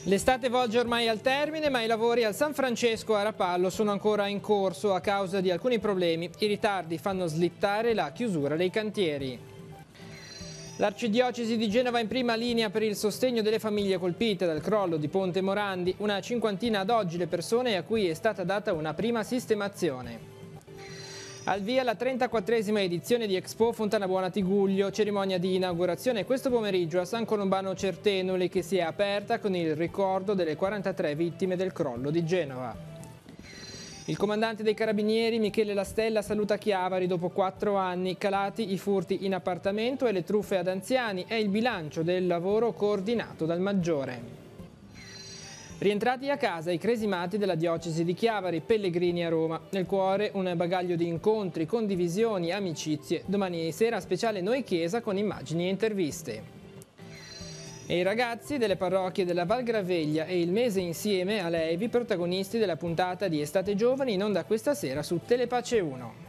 L'estate volge ormai al termine, ma i lavori al San Francesco a Rapallo sono ancora in corso a causa di alcuni problemi. I ritardi fanno slittare la chiusura dei cantieri. L'Arcidiocesi di Genova in prima linea per il sostegno delle famiglie colpite dal crollo di Ponte Morandi. Una cinquantina ad oggi le persone a cui è stata data una prima sistemazione. Al via la 34esima edizione di Expo Fontana Buona Tigullio, cerimonia di inaugurazione questo pomeriggio a San Colombano Certenoli, che si è aperta con il ricordo delle 43 vittime del crollo di Genova. Il comandante dei Carabinieri Michele Lastella saluta Chiavari dopo 4 anni, calati i furti in appartamento e le truffe ad anziani, è il bilancio del lavoro coordinato dal Maggiore. Rientrati a casa i cresimati della diocesi di Chiavari, pellegrini a Roma. Nel cuore un bagaglio di incontri, condivisioni, amicizie. Domani sera speciale Noi Chiesa con immagini e interviste. E i ragazzi delle parrocchie della Val Graveglia e il Mese Insieme a Levi, protagonisti della puntata di Estate Giovani, in onda questa sera su Telepace 1.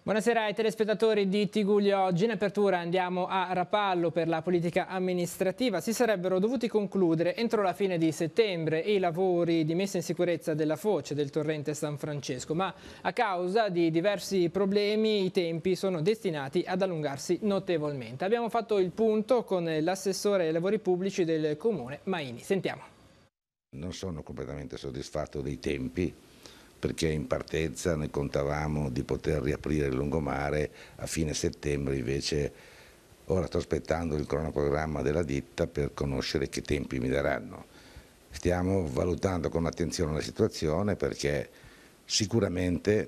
Buonasera ai telespettatori di Tigullio Oggi. In apertura andiamo a Rapallo per la politica amministrativa. Si sarebbero dovuti concludere entro la fine di settembre i lavori di messa in sicurezza della foce del torrente San Francesco, ma a causa di diversi problemi i tempi sono destinati ad allungarsi notevolmente. Abbiamo fatto il punto con l'assessore ai lavori pubblici del comune Maini. Sentiamo. Non sono completamente soddisfatto dei tempi, perché in partenza ne contavamo di poter riaprire il lungomare a fine settembre, invece ora sto aspettando il cronoprogramma della ditta per conoscere che tempi mi daranno. Stiamo valutando con attenzione la situazione perché sicuramente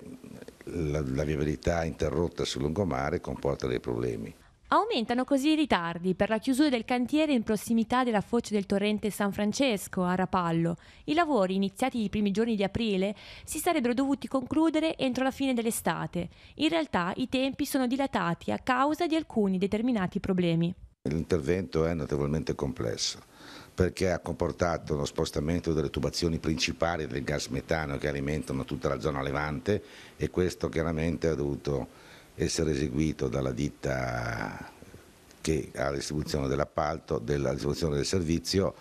la viabilità interrotta sul lungomare comporta dei problemi. Aumentano così i ritardi per la chiusura del cantiere in prossimità della foce del torrente San Francesco a Rapallo. I lavori, iniziati i primi giorni di aprile, si sarebbero dovuti concludere entro la fine dell'estate. In realtà i tempi sono dilatati a causa di alcuni determinati problemi. L'intervento è notevolmente complesso perché ha comportato lo spostamento delle tubazioni principali del gas metano che alimentano tutta la zona levante, e questo chiaramente ha dovuto essere eseguito dalla ditta che ha la distribuzione dell'appalto, della distribuzione del servizio,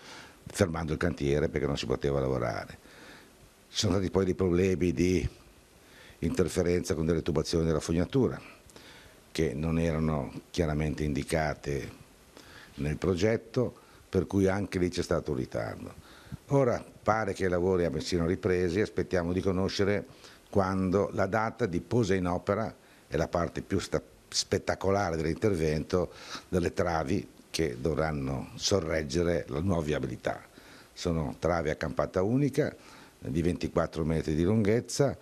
fermando il cantiere perché non si poteva lavorare. Ci sono stati poi dei problemi di interferenza con delle tubazioni della fognatura che non erano chiaramente indicate nel progetto, per cui anche lì c'è stato un ritardo. Ora pare che i lavori siano ripresi, aspettiamo di conoscere quando la data di posa in opera è la parte più spettacolare dell'intervento, delle travi che dovranno sorreggere la nuova viabilità. Sono travi a campata unica di 24 metri di lunghezza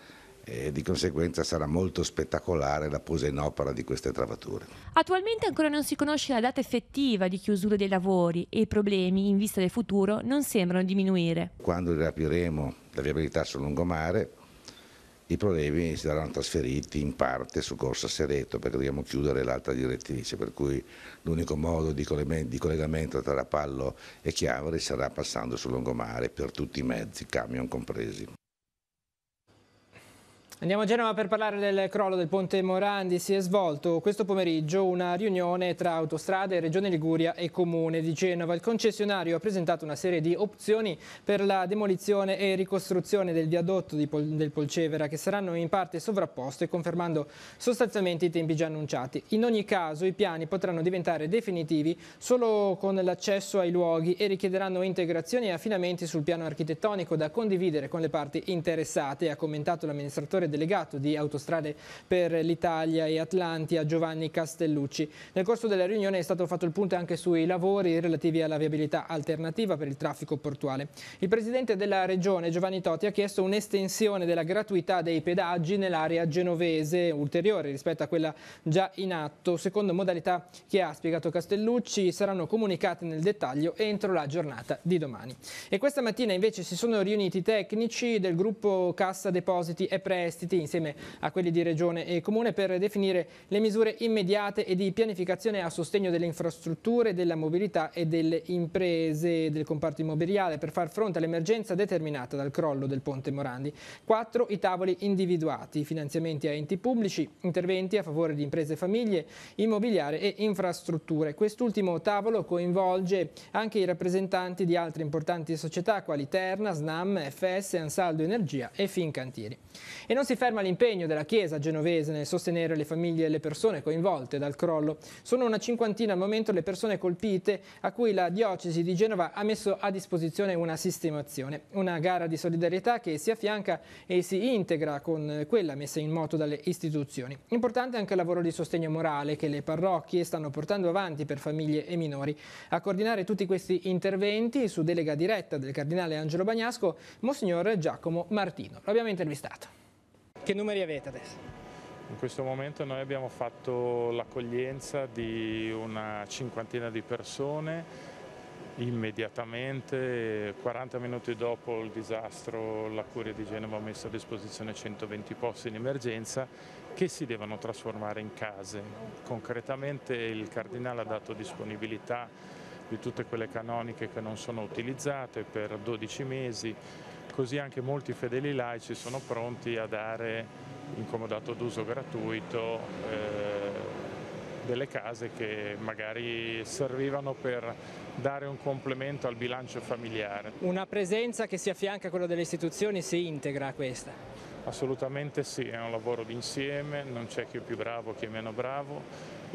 e di conseguenza sarà molto spettacolare la posa in opera di queste travature. Attualmente ancora non si conosce la data effettiva di chiusura dei lavori e i problemi in vista del futuro non sembrano diminuire. Quando riapriremo la viabilità sul lungomare, i problemi si saranno trasferiti in parte su Corso Sereto perché dobbiamo chiudere l'altra direttrice, per cui l'unico modo di collegamento tra Rapallo e Chiavari sarà passando sul lungomare per tutti i mezzi, camion compresi. Andiamo a Genova per parlare del crollo del Ponte Morandi. Si è svolto questo pomeriggio una riunione tra Autostrade, Regione Liguria e Comune di Genova. Il concessionario ha presentato una serie di opzioni per la demolizione e ricostruzione del viadotto del Polcevera, che saranno in parte sovrapposte, confermando sostanzialmente i tempi già annunciati. In ogni caso i piani potranno diventare definitivi solo con l'accesso ai luoghi e richiederanno integrazioni e affinamenti sul piano architettonico da condividere con le parti interessate, ha commentato l'amministratore delegato di Autostrade per l'Italia e Atlantia Giovanni Castellucci. Nel corso della riunione è stato fatto il punto anche sui lavori relativi alla viabilità alternativa per il traffico portuale. Il presidente della regione Giovanni Toti ha chiesto un'estensione della gratuità dei pedaggi nell'area genovese, ulteriore rispetto a quella già in atto. Secondo modalità che ha spiegato Castellucci saranno comunicate nel dettaglio entro la giornata di domani. E questa mattina invece si sono riuniti i tecnici del gruppo Cassa Depositi e Prestiti prestiti insieme a quelli di Regione e Comune per definire le misure immediate e di pianificazione a sostegno delle infrastrutture, della mobilità e delle imprese del comparto immobiliare per far fronte all'emergenza determinata dal crollo del ponte Morandi. 4 i tavoli individuati, finanziamenti a enti pubblici, interventi a favore di imprese e famiglie, immobiliare e infrastrutture. Quest'ultimo tavolo coinvolge anche i rappresentanti di altre importanti società quali Terna, Snam, FS, Ansaldo Energia e Fincantieri. E non si ferma l'impegno della Chiesa genovese nel sostenere le famiglie e le persone coinvolte dal crollo. Sono una cinquantina al momento le persone colpite a cui la diocesi di Genova ha messo a disposizione una sistemazione, una gara di solidarietà che si affianca e si integra con quella messa in moto dalle istituzioni. Importante anche il lavoro di sostegno morale che le parrocchie stanno portando avanti per famiglie e minori. A coordinare tutti questi interventi, su delega diretta del cardinale Angelo Bagnasco, Monsignor Giacomo Martino. Lo abbiamo intervistato. Che numeri avete adesso? In questo momento noi abbiamo fatto l'accoglienza di una cinquantina di persone. Immediatamente, 40 minuti dopo il disastro, la Curia di Genova ha messo a disposizione 120 posti in emergenza che si devono trasformare in case. Concretamente il Cardinale ha dato disponibilità di tutte quelle canoniche che non sono utilizzate per 12 mesi, così anche molti fedeli laici sono pronti a dare in comodato d'uso gratuito delle case che magari servivano per dare un complemento al bilancio familiare. Una presenza che si affianca a quella delle istituzioni, si integra a questa? Assolutamente sì, è un lavoro d'insieme, non c'è chi è più bravo, chi è meno bravo.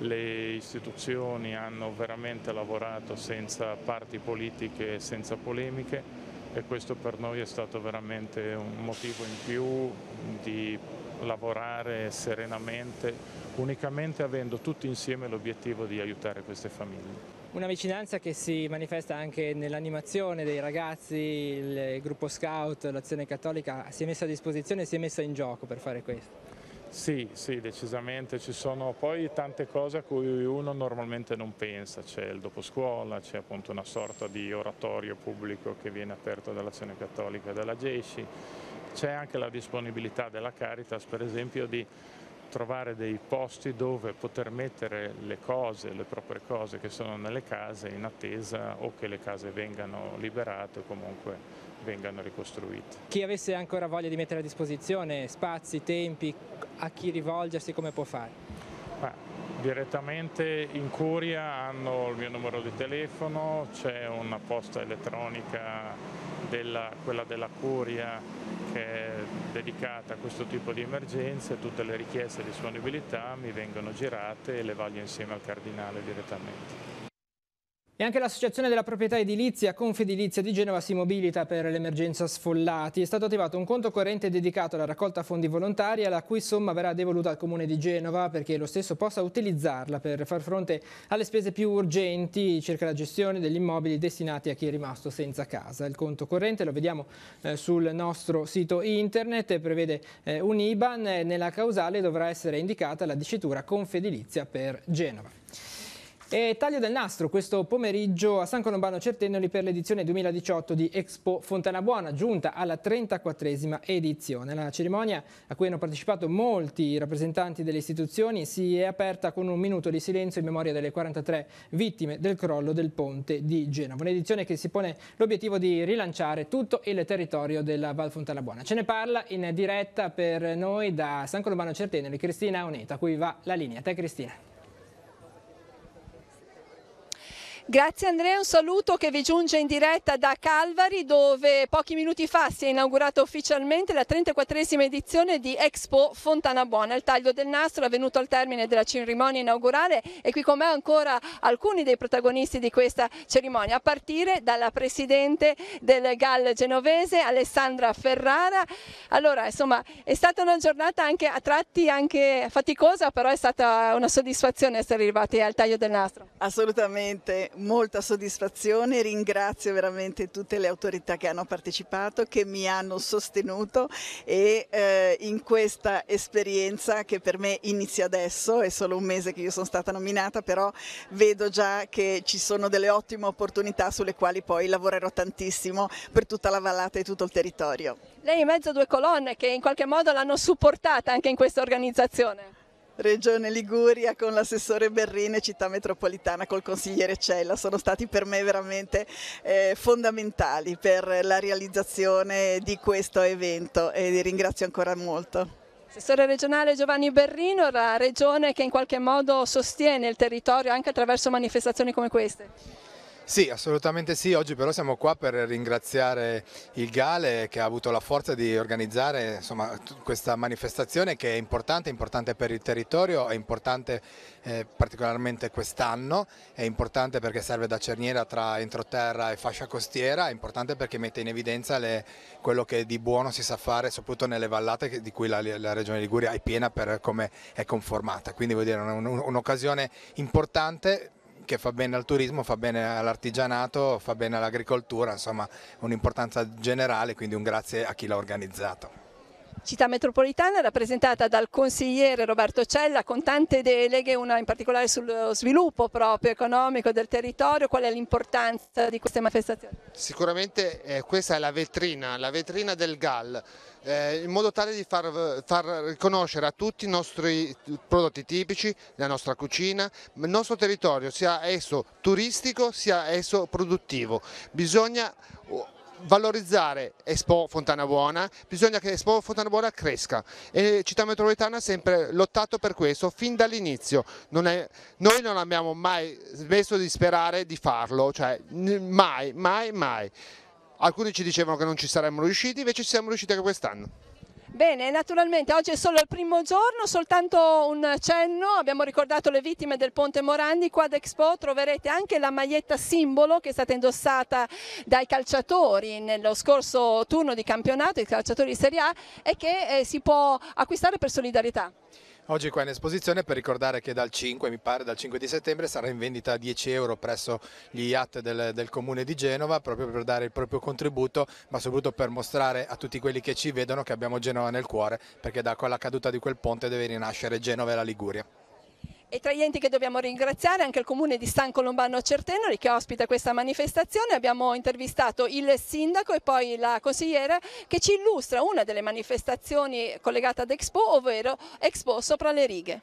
Le istituzioni hanno veramente lavorato senza parti politiche e senza polemiche e questo per noi è stato veramente un motivo in più di lavorare serenamente, unicamente avendo tutti insieme l'obiettivo di aiutare queste famiglie. Una vicinanza che si manifesta anche nell'animazione dei ragazzi, il gruppo scout, l'Azione Cattolica si è messa a disposizione e si è messa in gioco per fare questo. Sì, decisamente, ci sono poi tante cose a cui uno normalmente non pensa, c'è il doposcuola, c'è appunto una sorta di oratorio pubblico che viene aperto dall'Azione Cattolica e dalla GESCI, c'è anche la disponibilità della Caritas per esempio di trovare dei posti dove poter mettere le cose, le proprie cose che sono nelle case in attesa o che le case vengano liberate o comunque vengano ricostruite. Chi avesse ancora voglia di mettere a disposizione spazi, tempi, a chi rivolgersi, come può fare? Direttamente in Curia hanno il mio numero di telefono, c'è una posta elettronica, quella della Curia, che è dedicata a questo tipo di emergenze. Tutte le richieste di disponibilità mi vengono girate e le vaglio insieme al Cardinale direttamente. E anche l'Associazione della Proprietà Edilizia Confedilizia di Genova si mobilita per l'emergenza sfollati. È stato attivato un conto corrente dedicato alla raccolta fondi volontaria, la cui somma verrà devoluta al Comune di Genova perché lo stesso possa utilizzarla per far fronte alle spese più urgenti circa la gestione degli immobili destinati a chi è rimasto senza casa. Il conto corrente lo vediamo sul nostro sito internet, prevede un IBAN, nella causale dovrà essere indicata la dicitura Confedilizia per Genova. E taglio del nastro questo pomeriggio a San Colombano Certennoli per l'edizione 2018 di Expo Fontanabuona, giunta alla 34esima edizione. La cerimonia, a cui hanno partecipato molti rappresentanti delle istituzioni, si è aperta con un minuto di silenzio in memoria delle 43 vittime del crollo del ponte di Genova. Un'edizione che si pone l'obiettivo di rilanciare tutto il territorio della Val Fontanabuona. Ce ne parla in diretta per noi da San Colombano Certennoli Cristina Oneta, a cui va la linea. A te Cristina. Grazie Andrea, un saluto che vi giunge in diretta da Calvari, dove pochi minuti fa si è inaugurata ufficialmente la 34esima edizione di Expo Fontanabuona. Il taglio del nastro è venuto al termine della cerimonia inaugurale e qui con me ancora alcuni dei protagonisti di questa cerimonia, a partire dalla presidente del GAL genovese Alessandra Ferrara. Allora, insomma, è stata una giornata anche a tratti anche faticosa, però è stata una soddisfazione essere arrivati al taglio del nastro. Assolutamente. molta soddisfazione, ringrazio veramente tutte le autorità che hanno partecipato, che mi hanno sostenuto e in questa esperienza che per me inizia adesso, è solo un mese che io sono stata nominata, però vedo già che ci sono delle ottime opportunità sulle quali poi lavorerò tantissimo per tutta la vallata e tutto il territorio. Lei è in mezzo a due colonne che in qualche modo l'hanno supportata anche in questa organizzazione. Regione Liguria con l'assessore Berrin e Città Metropolitana col consigliere Cella sono stati per me veramente fondamentali per la realizzazione di questo evento e li ringrazio ancora molto. Assessore regionale Giovanni Berrino, la regione che in qualche modo sostiene il territorio anche attraverso manifestazioni come queste. Sì, assolutamente sì, oggi però siamo qua per ringraziare il GAL che ha avuto la forza di organizzare insomma, questa manifestazione che è importante per il territorio, è importante particolarmente quest'anno, è importante perché serve da cerniera tra entroterra e fascia costiera, è importante perché mette in evidenza quello che di buono si sa fare soprattutto nelle vallate di cui la Regione Liguria è piena per come è conformata, quindi vuol dire un'occasione importante che fa bene al turismo, fa bene all'artigianato, fa bene all'agricoltura, insomma un'importanza generale, quindi un grazie a chi l'ha organizzato. Città Metropolitana rappresentata dal consigliere Roberto Cella con tante deleghe, una in particolare sullo sviluppo proprio economico del territorio. Qual è l'importanza di queste manifestazioni? Sicuramente questa è la vetrina del GAL. In modo tale di far riconoscere a tutti i nostri prodotti tipici, la nostra cucina, il nostro territorio, sia esso turistico sia esso produttivo. Bisogna valorizzare Expo Fontana Buona, bisogna che Expo Fontana Buona cresca e Città Metropolitana ha sempre lottato per questo fin dall'inizio. Noi non abbiamo mai smesso di sperare di farlo, cioè mai, mai, mai. Alcuni ci dicevano che non ci saremmo riusciti, invece ci siamo riusciti anche quest'anno. Bene, naturalmente oggi è solo il primo giorno, soltanto un cenno, abbiamo ricordato le vittime del Ponte Morandi. Qua ad Expo troverete anche la maglietta simbolo che è stata indossata dai calciatori nello scorso turno di campionato, i calciatori di Serie A, e che si può acquistare per solidarietà. Oggi qua in esposizione per ricordare che dal 5, mi pare, dal 5 di settembre sarà in vendita a 10 euro presso gli IAT del Comune di Genova, proprio per dare il proprio contributo, ma soprattutto per mostrare a tutti quelli che ci vedono che abbiamo Genova nel cuore, perché da quella caduta di quel ponte deve rinascere Genova e la Liguria. E tra gli enti che dobbiamo ringraziare anche il comune di San Colombano Certenoli che ospita questa manifestazione. Abbiamo intervistato il sindaco e poi la consigliera che ci illustra una delle manifestazioni collegate ad Expo, ovvero Expo Sopra le Righe.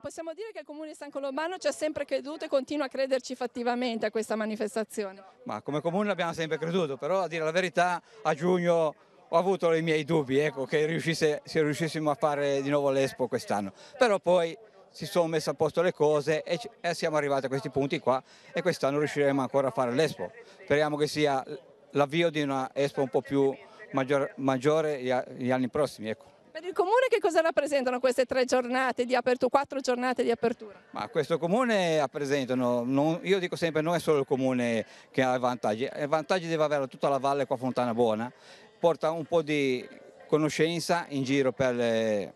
Possiamo dire che il comune di San Colombano ci ha sempre creduto e continua a crederci fattivamente a questa manifestazione. Ma come comune abbiamo sempre creduto, però a dire la verità a giugno ho avuto i miei dubbi, ecco, che riuscissimo a fare di nuovo l'Expo quest'anno, però poi si sono messe a posto le cose e siamo arrivati a questi punti qua e quest'anno riusciremo ancora a fare l'Expo. Speriamo che sia l'avvio di una Expo un po' più maggiore gli anni prossimi. Ecco. Per il comune che cosa rappresentano queste 3 giornate di apertura, 4 giornate di apertura? Ma questo comune rappresentano, io dico sempre, non è solo il comune che ha vantaggi deve avere tutta la valle qua Fontana Buona, porta un po' di conoscenza in giro per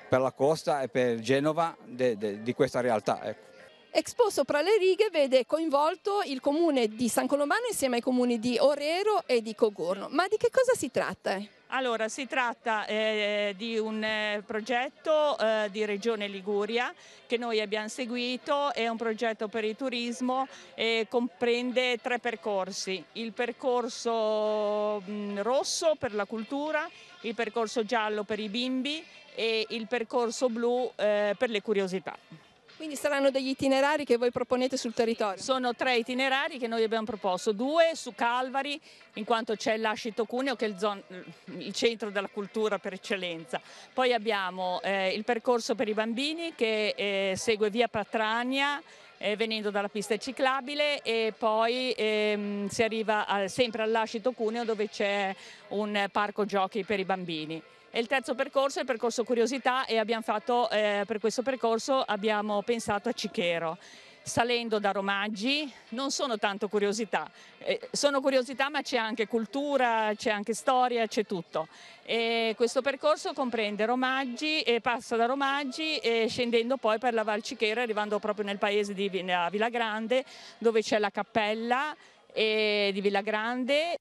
la costa e per Genova di questa realtà. Ecco. Expo Sopra le Righe vede coinvolto il comune di San Colombano insieme ai comuni di Orero e di Cogorno. Ma di che cosa si tratta? Allora, si tratta di un progetto di Regione Liguria che noi abbiamo seguito, è un progetto per il turismo e comprende 3 percorsi: il percorso rosso per la cultura, il percorso giallo per i bimbi e il percorso blu per le curiosità. Quindi saranno degli itinerari che voi proponete sul territorio? Sono 3 itinerari che noi abbiamo proposto, 2 su Calvari, in quanto c'è l'Ascito Cuneo che è il centro della cultura per eccellenza. Poi abbiamo il percorso per i bambini che segue via Patrania, venendo dalla pista ciclabile, e poi si arriva sempre all'Ascito Cuneo dove c'è un parco giochi per i bambini. E il terzo percorso è il percorso curiosità e abbiamo fatto, per questo percorso abbiamo pensato a Cichero. salendo da Romaggi. Non sono tanto curiosità, sono curiosità, ma c'è anche cultura, c'è anche storia, c'è tutto. E questo percorso comprende Romaggi e passa da Romaggi e scendendo poi per la Val Cichera, arrivando proprio nel paese di Villagrande, dove c'è la cappella di Villagrande.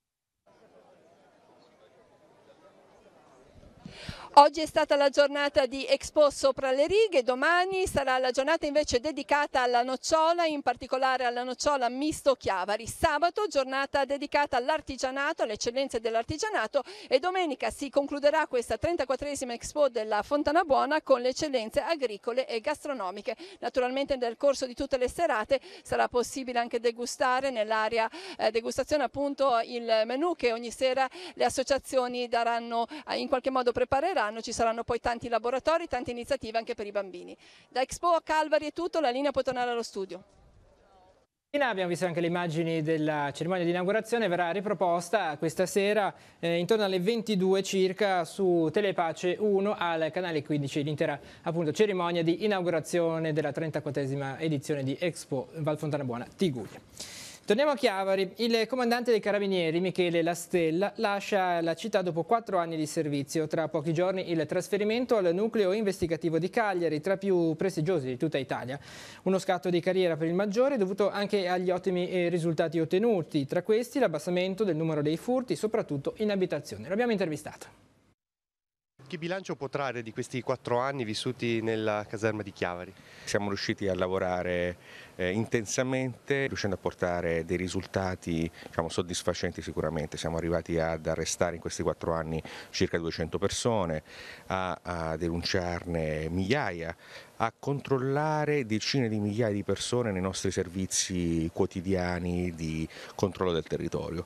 Oggi è stata la giornata di Expo Sopra le righe, domani sarà la giornata invece dedicata alla nocciola, in particolare alla nocciola misto Chiavari. Sabato giornata dedicata all'artigianato, alle eccellenze dell'artigianato, e domenica si concluderà questa 34esima Expo della Fontana Buona con le eccellenze agricole e gastronomiche. Naturalmente nel corso di tutte le serate sarà possibile anche degustare nell'area degustazione appunto il menù che ogni sera le associazioni daranno, in qualche modo prepareranno. Ci saranno poi tanti laboratori, tante iniziative anche per i bambini. Da Expo a Calvari è tutto, la linea può tornare allo studio. Abbiamo visto anche le immagini della cerimonia di inaugurazione, verrà riproposta questa sera intorno alle 22 circa su Telepace 1 al canale 15, l'intera appunto cerimonia di inaugurazione della 34esima edizione di Expo Val Fontana Buona Tiguglio. Torniamo a Chiavari. Il comandante dei Carabinieri, Michele La Stella, lascia la città dopo 4 anni di servizio. Tra pochi giorni il trasferimento al nucleo investigativo di Cagliari, tra più prestigiosi di tutta Italia. Uno scatto di carriera per il maggiore dovuto anche agli ottimi risultati ottenuti. Tra questi l'abbassamento del numero dei furti, soprattutto in abitazione. L'abbiamo intervistato. Che bilancio può trarre di questi 4 anni vissuti nella caserma di Chiavari? Siamo riusciti a lavorare intensamente, riuscendo a portare dei risultati soddisfacenti sicuramente. Siamo arrivati ad arrestare in questi 4 anni circa 200 persone, a denunciarne migliaia, a controllare decine di migliaia di persone nei nostri servizi quotidiani di controllo del territorio.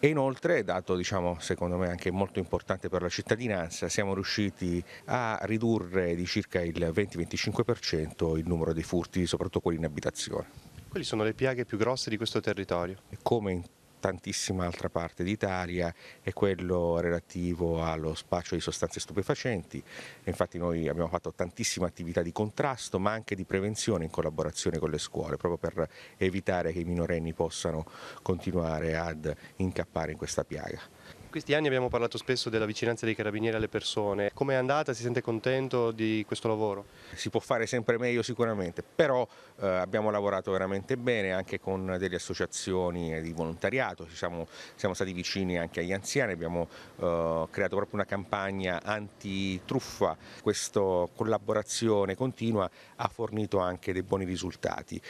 E inoltre, dato secondo me anche molto importante per la cittadinanza, siamo riusciti a ridurre di circa il 20-25% il numero dei furti, soprattutto quelli in abitazione. Quali sono le piaghe più grosse di questo territorio? Come in tantissima altra parte d'Italia è quello relativo allo spaccio di sostanze stupefacenti. Infatti noi abbiamo fatto tantissime attività di contrasto ma anche di prevenzione in collaborazione con le scuole, proprio per evitare che i minorenni possano continuare ad incappare in questa piaga. In questi anni abbiamo parlato spesso della vicinanza dei carabinieri alle persone. Come è andata? Si sente contento di questo lavoro? Si può fare sempre meglio sicuramente, però abbiamo lavorato veramente bene anche con delle associazioni di volontariato, siamo stati vicini anche agli anziani, abbiamo creato proprio una campagna anti-truffa. Questa collaborazione continua ha fornito anche dei buoni risultati,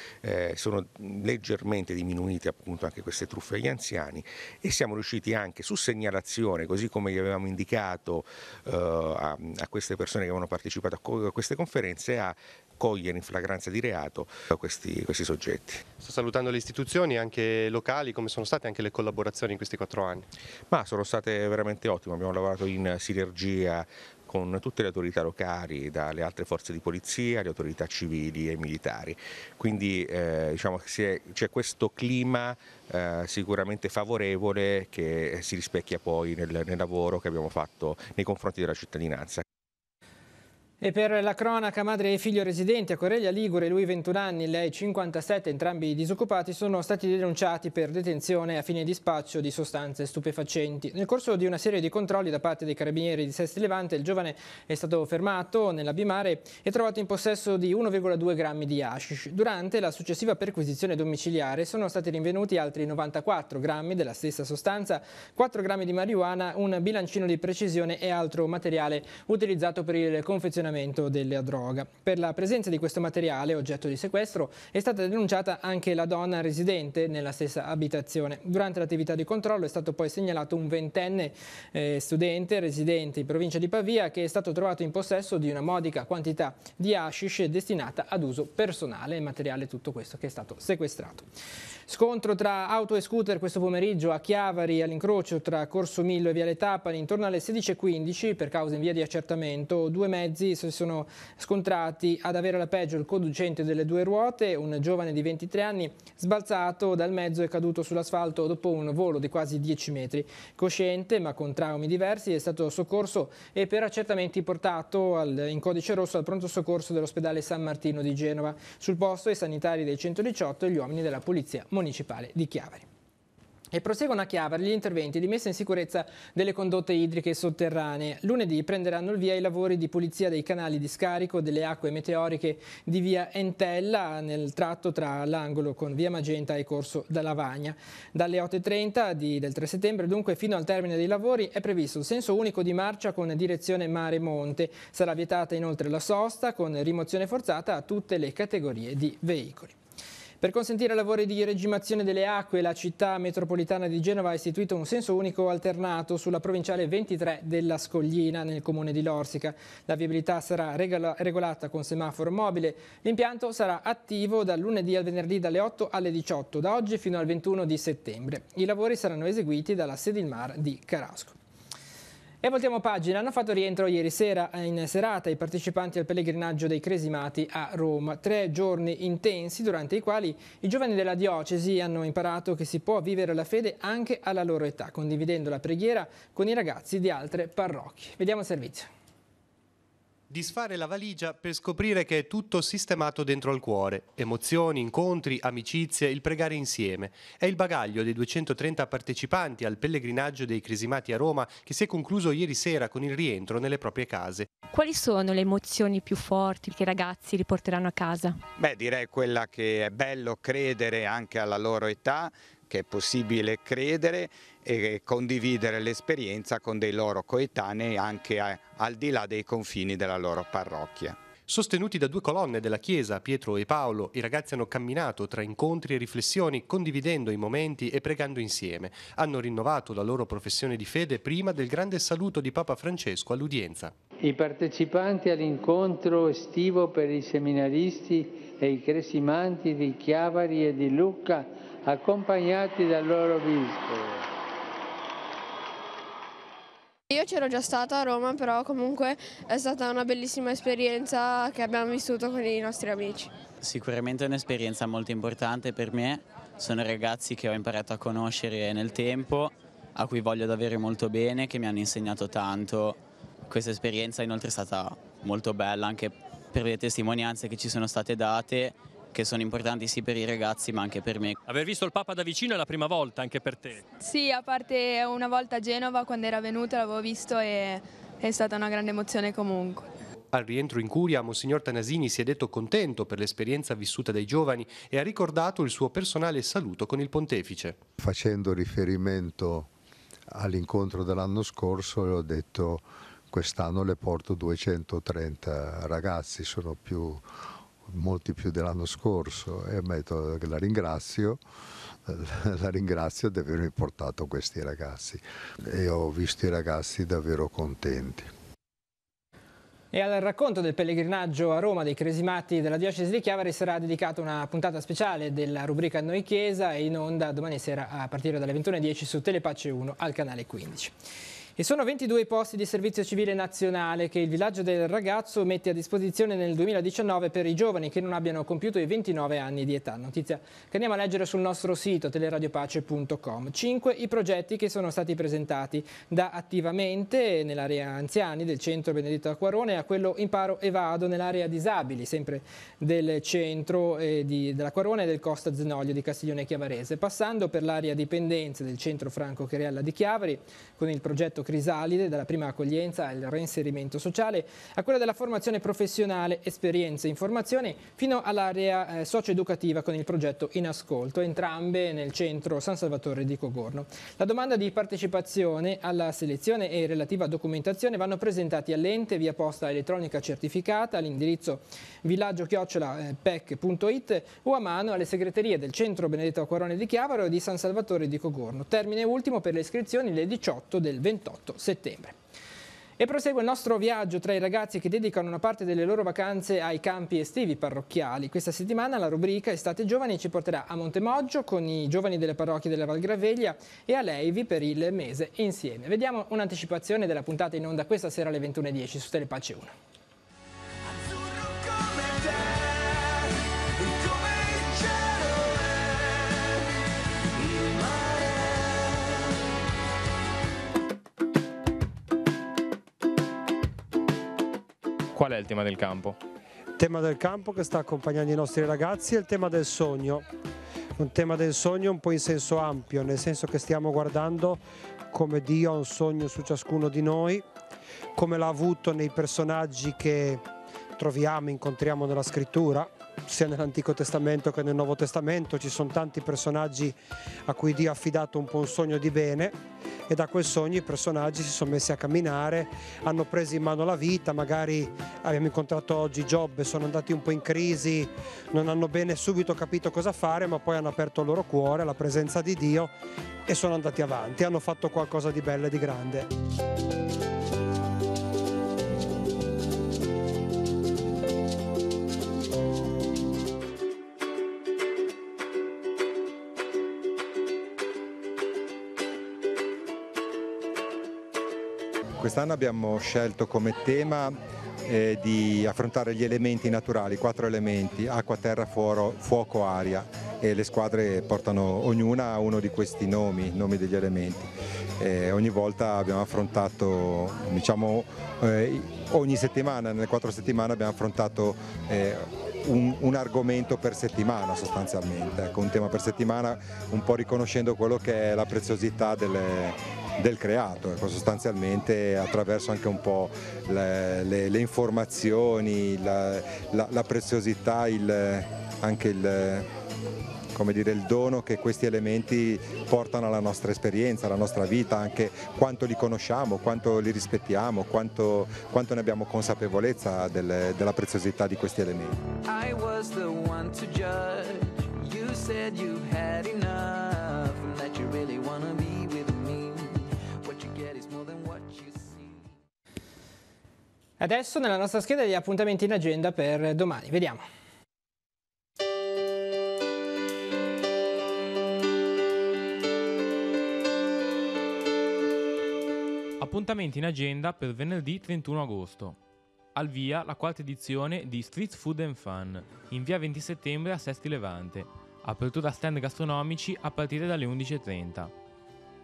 sono leggermente diminuite appunto anche queste truffe agli anziani e siamo riusciti anche su segnalazione, così come gli avevamo indicato a queste persone che avevano partecipato a queste conferenze, a cogliere in flagranza di reato questi soggetti. Sto salutando le istituzioni anche locali, come sono state anche le collaborazioni in questi 4 anni? Ma sono state veramente ottime, abbiamo lavorato in sinergia con tutte le autorità locali, dalle altre forze di polizia, le autorità civili e militari. Quindi c'è questo clima sicuramente favorevole che si rispecchia poi nel lavoro che abbiamo fatto nei confronti della cittadinanza. E per la cronaca, madre e figlio residenti a Correglia Ligure, lui 21 anni, lei 57, entrambi disoccupati, sono stati denunciati per detenzione a fine dispaccio di sostanze stupefacenti. Nel corso di una serie di controlli da parte dei carabinieri di Sesti Levante, il giovane è stato fermato nella Bimare e trovato in possesso di 1,2 grammi di hashish. Durante la successiva perquisizione domiciliare sono stati rinvenuti altri 94 grammi della stessa sostanza, 4 grammi di marijuana, un bilancino di precisione e altro materiale utilizzato per il confezionamento della droga. Per la presenza di questo materiale, oggetto di sequestro, è stata denunciata anche la donna residente nella stessa abitazione. Durante l'attività di controllo è stato poi segnalato un 20enne studente residente in provincia di Pavia che è stato trovato in possesso di una modica quantità di hashish destinata ad uso personale, materiale tutto questo che è stato sequestrato. Scontro tra auto e scooter questo pomeriggio a Chiavari all'incrocio tra Corso Millo e Viale Tapani intorno alle 16:15 per causa in via di accertamento. 2 mezzi si sono scontrati ad avere la peggio il conducente delle due ruote, un giovane di 23 anni sbalzato dal mezzo e caduto sull'asfalto dopo un volo di quasi 10 metri. Cosciente ma con traumi diversi è stato soccorso e per accertamenti portato in codice rosso al pronto soccorso dell'ospedale San Martino di Genova. Sul posto i sanitari del 118 e gli uomini della Polizia Municipale di Chiavari. E proseguono a Chiavari gli interventi di messa in sicurezza delle condotte idriche sotterranee. Lunedì prenderanno il via i lavori di pulizia dei canali di scarico delle acque meteoriche di via Entella nel tratto tra l'angolo con via Magenta e Corso da Lavagna. Dalle 8:30 del 3 settembre, dunque, fino al termine dei lavori è previsto il senso unico di marcia con direzione mare-monte. Sarà vietata inoltre la sosta con rimozione forzata a tutte le categorie di veicoli. Per consentire lavori di regimazione delle acque, la città metropolitana di Genova ha istituito un senso unico alternato sulla provinciale 23 della Scoglina nel comune di Lorsica. La viabilità sarà regolata con semaforo mobile. L'impianto sarà attivo dal lunedì al venerdì dalle 8 alle 18, da oggi fino al 21 di settembre. I lavori saranno eseguiti dalla Sedilmar di Carasco. E voltiamo pagina. Hanno fatto rientro ieri sera in serata i partecipanti al pellegrinaggio dei Cresimati a Roma. 3 giorni intensi durante i quali i giovani della diocesi hanno imparato che si può vivere la fede anche alla loro età, condividendo la preghiera con i ragazzi di altre parrocchie. Vediamo il servizio. Disfare la valigia per scoprire che è tutto sistemato dentro al cuore. Emozioni, incontri, amicizie, il pregare insieme. È il bagaglio dei 230 partecipanti al pellegrinaggio dei Cresimati a Roma che si è concluso ieri sera con il rientro nelle proprie case. Quali sono le emozioni più forti che i ragazzi riporteranno a casa? Beh, direi quella che è bello credere anche alla loro età, che è possibile credere e condividere l'esperienza con dei loro coetanei anche al di là dei confini della loro parrocchia. Sostenuti da 2 colonne della chiesa, Pietro e Paolo, i ragazzi hanno camminato tra incontri e riflessioni, condividendo i momenti e pregando insieme. Hanno rinnovato la loro professione di fede prima del grande saluto di Papa Francesco all'udienza. I partecipanti all'incontro estivo per i seminaristi e i cresimanti di Chiavari e di Lucca, accompagnati dal loro vescovo. Io c'ero già stata a Roma, però comunque è stata una bellissima esperienza che abbiamo vissuto con i nostri amici. Sicuramente è un'esperienza molto importante per me, sono ragazzi che ho imparato a conoscere nel tempo, a cui voglio davvero molto bene, che mi hanno insegnato tanto. Questa esperienza inoltre è stata molto bella anche per le testimonianze che ci sono state date, che sono importanti sì per i ragazzi ma anche per me. Aver visto il Papa da vicino è la prima volta anche per te? Sì, a parte una volta a Genova quando era venuto l'avevo visto e è stata una grande emozione comunque. Al rientro in curia, Monsignor Tanasini si è detto contento per l'esperienza vissuta dai giovani e ha ricordato il suo personale saluto con il pontefice. Facendo riferimento all'incontro dell'anno scorso, ho detto quest'anno le porto 230 ragazzi, sono molti più dell'anno scorso, e ammetto che la ringrazio di avermi portato questi ragazzi e ho visto i ragazzi davvero contenti. E al racconto del pellegrinaggio a Roma dei Cresimati della diocesi di Chiavari sarà dedicata una puntata speciale della rubrica Noi Chiesa e in onda domani sera a partire dalle 21:10 su Telepace 1 al canale 15. E sono 22 i posti di servizio civile nazionale che il Villaggio del Ragazzo mette a disposizione nel 2019 per i giovani che non abbiano compiuto i 29 anni di età. Notizia che andiamo a leggere sul nostro sito teleradiopace.com. 5 i progetti che sono stati presentati, da Attivamente nell'area anziani del centro Benedetto Acquarone a quello Imparo e Vado nell'area disabili, sempre del centro dell'Acquarone e del Costa Zenoglio di Castiglione Chiavarese, passando per l'area dipendenze del centro Franco Cherialla di Chiavari con il progetto Crisalide, dalla prima accoglienza al reinserimento sociale, a quella della formazione professionale, esperienze e informazioni, fino all'area socio-educativa con il progetto In Ascolto, entrambe nel centro San Salvatore di Cogorno. La domanda di partecipazione alla selezione e relativa documentazione vanno presentati all'ente via posta elettronica certificata all'indirizzo villaggio@pec.it o a mano alle segreterie del centro Benedetto Acquarone di Chiavari o di San Salvatore di Cogorno. Termine ultimo per le iscrizioni le 18 del 28 settembre. E prosegue il nostro viaggio tra i ragazzi che dedicano una parte delle loro vacanze ai campi estivi parrocchiali. Questa settimana la rubrica Estate Giovani ci porterà a Montemoggio con i giovani delle parrocchie della Val Graveglia e a Leivi per il mese insieme. Vediamo un'anticipazione della puntata in onda questa sera alle 21:10 su Telepace 1. è il tema del campo? Il tema del campo che sta accompagnando i nostri ragazzi è il tema del sogno. Un tema del sogno un po' in senso ampio, nel senso che stiamo guardando come Dio ha un sogno su ciascuno di noi, come l'ha avuto nei personaggi che troviamo, incontriamo nella scrittura, sia nell'Antico Testamento che nel Nuovo Testamento. Ci sono tanti personaggi a cui Dio ha affidato un po' un sogno di bene, e da quel sogno i personaggi si sono messi a camminare, hanno preso in mano la vita. Magari abbiamo incontrato oggi Giobbe, sono andati un po' in crisi, non hanno bene subito capito cosa fare, ma poi hanno aperto il loro cuore alla presenza di Dio e sono andati avanti, hanno fatto qualcosa di bello e di grande. Quest'anno abbiamo scelto come tema di affrontare gli elementi naturali, 4 elementi: acqua, terra, fuoco, aria, e le squadre portano ognuna uno di questi nomi degli elementi. Ogni volta abbiamo affrontato, ogni settimana, nelle 4 settimane abbiamo affrontato un argomento per settimana sostanzialmente, un tema per settimana, un po' riconoscendo quello che è la preziosità del creato, sostanzialmente attraverso anche un po' le informazioni, la preziosità, anche il dono che questi elementi portano alla nostra esperienza, alla nostra vita, anche quanto li conosciamo, quanto li rispettiamo, quanto ne abbiamo consapevolezza della preziosità di questi elementi. I was the one to judge. You said you had enough and that you really wanna be with me. What you get is more than what you see. Adesso nella nostra scheda gli appuntamenti in agenda per domani, vediamo. Appuntamenti in agenda per venerdì 31 agosto. Al via la 4ª edizione di Street Food and Fun, in via 20 settembre a Sesti Levante. Apertura stand gastronomici a partire dalle 11:30.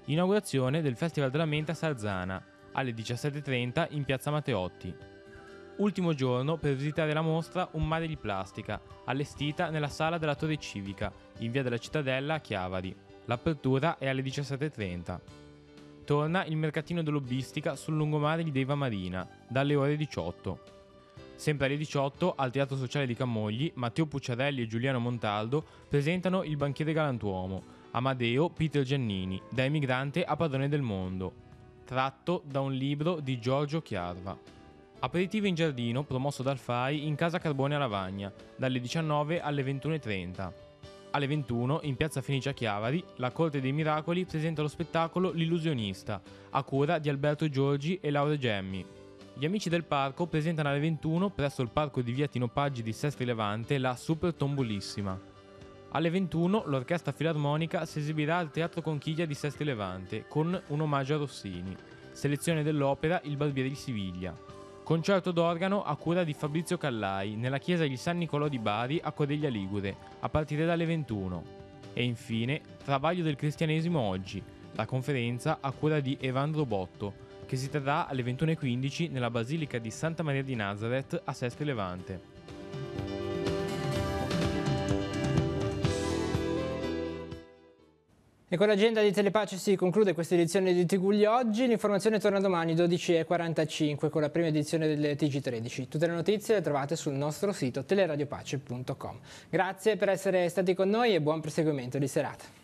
Inaugurazione del Festival della Menta a Sarzana, alle 17:30 in piazza Matteotti. Ultimo giorno per visitare la mostra Un mare di plastica, allestita nella sala della Torre Civica, in via della Cittadella a Chiavari. L'apertura è alle 17:30. Torna il mercatino dell'Obbistica sul lungomare di Deiva Marina, dalle ore 18. Sempre alle 18, al Teatro Sociale di Camogli, Matteo Pucciarelli e Giuliano Montaldo presentano Il banchiere galantuomo, Amadeo Peter Giannini, da emigrante a padrone del mondo, tratto da un libro di Giorgio Chiarva. Aperitivo in giardino promosso dal FAI in Casa Carbone a Lavagna, dalle 19 alle 21:30. Alle 21, in piazza Fenice a Chiavari, la Corte dei Miracoli presenta lo spettacolo L'illusionista, a cura di Alberto Giorgi e Laura Gemmi. Gli amici del parco presentano alle 21 presso il parco di via Tino Paggi di Sestri Levante la Super Tombolissima. Alle 21 l'orchestra filarmonica si esibirà al Teatro Conchiglia di Sestri Levante con un omaggio a Rossini. Selezione dell'opera Il barbiere di Siviglia. Concerto d'organo a cura di Fabrizio Callai nella chiesa di San Nicolò di Bari a Cordiglia Ligure, a partire dalle 21. E infine, Travaglio del cristianesimo oggi, la conferenza a cura di Evandro Botto, che si terrà alle 21:15 nella Basilica di Santa Maria di Nazareth a Sestri Levante. E con l'agenda di Telepace si conclude questa edizione di Tigugli oggi. L'informazione torna domani 12:45 con la prima edizione del TG13. Tutte le notizie le trovate sul nostro sito teleradiopace.com. Grazie per essere stati con noi e buon proseguimento di serata.